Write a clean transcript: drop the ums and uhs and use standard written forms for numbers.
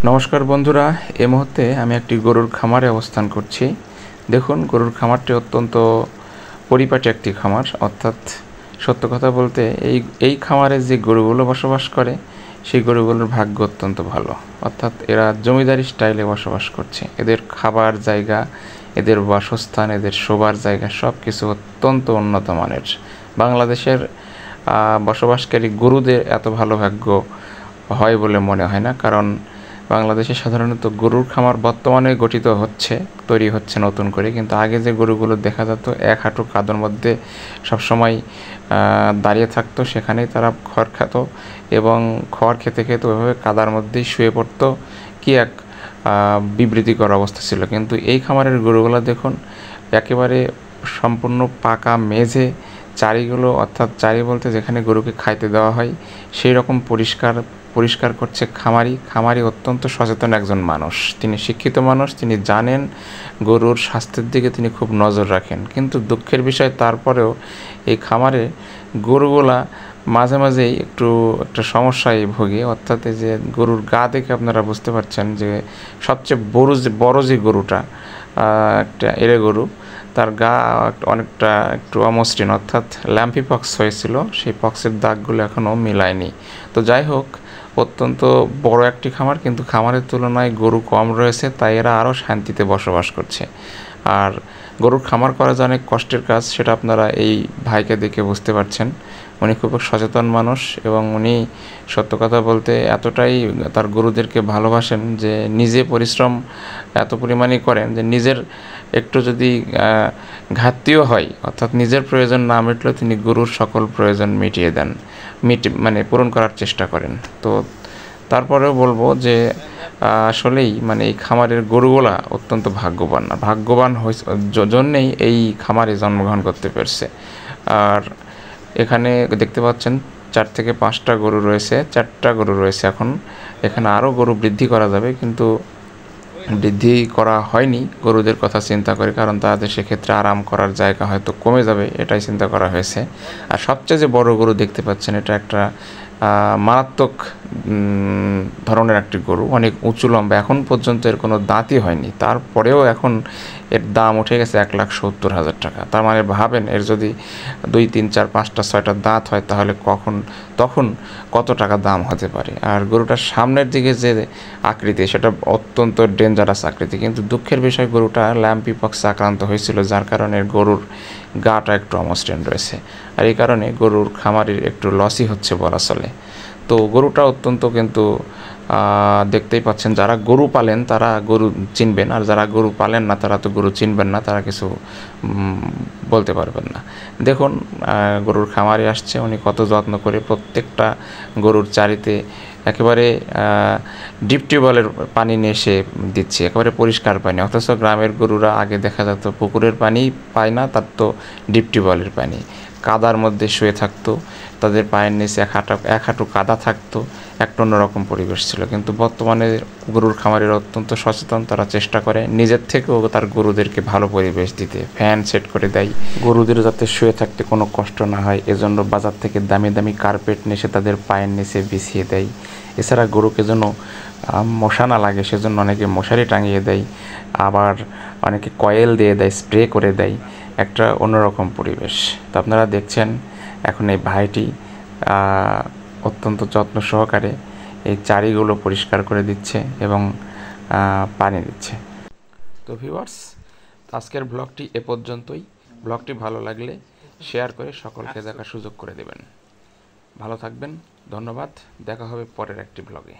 নমস্কার বন্ধুরা, এই মুহূর্তে আমি একটি গরুর খামারে অবস্থান করছি। দেখুন, গরুর খামারটি অত্যন্ত পরিপাটি একটি খামার। অর্থাৎ সত্য কথা বলতে এই খামারে যে গরুগুলো বসবাস করে সেই গরুগুলোর ভাগ্য অত্যন্ত ভালো। অর্থাৎ এরা জমিদারি স্টাইলে বসবাস করছে। এদের খাবার জায়গা, এদের বাসস্থান, এদের শোবার জায়গা সব কিছু অত্যন্ত উন্নত মানের। বাংলাদেশের বসবাসকারী গরুদের এত ভালো ভাগ্য হয় বলে মনে হয় না, কারণ বাংলাদেশে সাধারণত গরুর খামার বর্তমানে তৈরি হচ্ছে নতুন করে, কিন্তু আগে যে গরুগুলো দেখা যেত এক হাঁটু কাদার মধ্যে সবসময় দাঁড়িয়ে থাকতো, সেখানেই তারা খড় খেত এবং খড় খেতে খেতে ওইভাবে কাদার মধ্যেই শুয়ে পড়তো। কি এক বিবৃতিকর অবস্থা ছিল। কিন্তু এই খামারের গরুগুলো দেখুন, একেবারে সম্পূর্ণ পাকা মেঝে চারিগুলো, অর্থাৎ চারি বলতে যেখানে গরুকে খাইতে দেওয়া হয় সেই রকম পরিষ্কার করছে খামারি অত্যন্ত সচেতন একজন মানুষ। তিনি শিক্ষিত মানুষ, তিনি জানেন গরুর স্বাস্থ্যের দিকে তিনি খুব নজর রাখেন। কিন্তু দুঃখের বিষয়, তারপরেও এই খামারে গরুগুলা মাঝে মাঝেই একটা সমস্যায় ভোগে। অর্থাৎ এই যে গরুর গা দেখে আপনারা বুঝতে পারছেন যে সবচেয়ে বড় যে গরুটা, একটা এড়ে গরু, তার গা অনেকটা একটু অমসৃণ, অর্থাৎ ল্যাম্পি পক্স হয়েছিল, সেই পক্সের দাগগুলো এখনও মিলায়নি। তো যাই হোক, অত্যন্ত বড় একটি খামার, কিন্তু খামারের তুলনায় গরু কম রয়েছে, তাই এরা আরও শান্তিতে বসবাস করছে। আর গরুর খামার করা যে অনেক কষ্টের কাজ, সেটা আপনারা এই ভাইকে দেখে বুঝতে পারছেন। উনি খুব সচেতন মানুষ এবং উনি সত্য কথা বলতে এতটাই তার গরুদেরকে ভালোবাসেন যে নিজে পরিশ্রম এত পরিমাণে করেন যে নিজের একটু যদি ঘাটতিও হয়, অর্থাৎ নিজের প্রয়োজন না মিটলেও তিনি গরুর সকল প্রয়োজন মিটিয়ে দেন, মানে পূরণ করার চেষ্টা করেন। তো তারপরেও বলবো যে আসলেই মানে এই খামারের গরুগুলা অত্যন্ত ভাগ্যবান জন্যেই এই খামারে জন্মগ্রহণ করতে পেরেছে। আর এখানে দেখতে পাচ্ছেন 4 থেকে 5টা গরু রয়েছে, 4টা গরু রয়েছে এখন। এখানে আরও গরু বৃদ্ধি করা যাবে, কিন্তু বৃদ্ধি করা হয়নি গরুদের কথা চিন্তা করে, কারণ তাদের সেক্ষেত্রে আরাম করার জায়গা হয়তো কমে যাবে, এটাই চিন্তা করা হয়েছে। আর সবচেয়ে যে বড় গরু দেখতে পাচ্ছেন, এটা একটা মারাত্মক ধরনের একটি গরু, অনেক উঁচু লম্বা। এখন পর্যন্ত এর কোনো দাঁতই হয়নি, তারপরেও এখন এর দাম উঠে গেছে 1,70,000 টাকা। তার মানে ভাবেন, এর যদি 2, 3, 4, 5টা 6টা দাঁত হয় তাহলে তখন কত টাকা দাম হতে পারে। আর গরুটার সামনের দিকে যে আকৃতি, সেটা অত্যন্ত ডেঞ্জারাস আকৃতি। কিন্তু দুঃখের বিষয়, গরুটা ল্যাম্পি পক্সে আক্রান্ত হয়েছিল, যার কারণে গরুর গাটা একটু অমসৃণ রয়েছে। আর এই কারণে গরুর খামারির একটু লসই হচ্ছে বলা চলে। তো গরুটা অত্যন্ত, কিন্তু দেখতেই পাচ্ছেন, যারা গরু পালেন তারা গরু চিনবেন, আর যারা গরু পালেন না তারা তো গরু চিনবেন না, তারা কিছু বলতে পারবেন না। দেখুন, গরুর খামারে আসছে, উনি কত যত্ন করে প্রত্যেকটা গরুর চারিতে একেবারে ডিপ টিউবওয়েলের পানি নিয়ে এসে দিচ্ছে, একেবারে পরিষ্কার পানি। অথচ গ্রামের গরুরা আগে দেখা যেত পুকুরের পানি পায় না, তার তো ডিপ টিউবওয়েলের পানি। কাদার মধ্যে শুয়ে থাকতো, তাদের পায়ের নিচে এক হাঁটু কাদা থাকতো, একটা অন্যরকম পরিবেশ ছিল। কিন্তু বর্তমানে গরুর খামারের অত্যন্ত সচেতন, তারা চেষ্টা করে নিজের থেকেও তার গরুদেরকে ভালো পরিবেশ দিতে, ফ্যান সেট করে দেয় গরুদের যাতে শুয়ে থাকতে কোনো কষ্ট না হয়, এজন্য বাজার থেকে দামি দামি কার্পেট নিয়ে তাদের পায়ের নিচে বিছিয়ে দেয়। এছাড়া গরুকে যেন মশা না লাগে সেজন্য অনেকে মশারি টাঙিয়ে দেয়, আবার অনেকে কয়েল দিয়ে দেয়, স্প্রে করে দেয়, একটা অন্যরকম পরিবেশ। তো আপনারা দেখছেন এখন এই ভাইটি অত্যন্ত যত্ন সহকারে এই চারিগুলো পরিষ্কার করে দিচ্ছে এবং পানি দিচ্ছে। তো ভিউয়ার্স, আজকের ব্লগটি এ পর্যন্তই। ব্লগটি ভালো লাগলে শেয়ার করে সকলকে দেখার সুযোগ করে দেবেন। ভালো থাকবেন, ধন্যবাদ। দেখা হবে পরের একটি ব্লগে।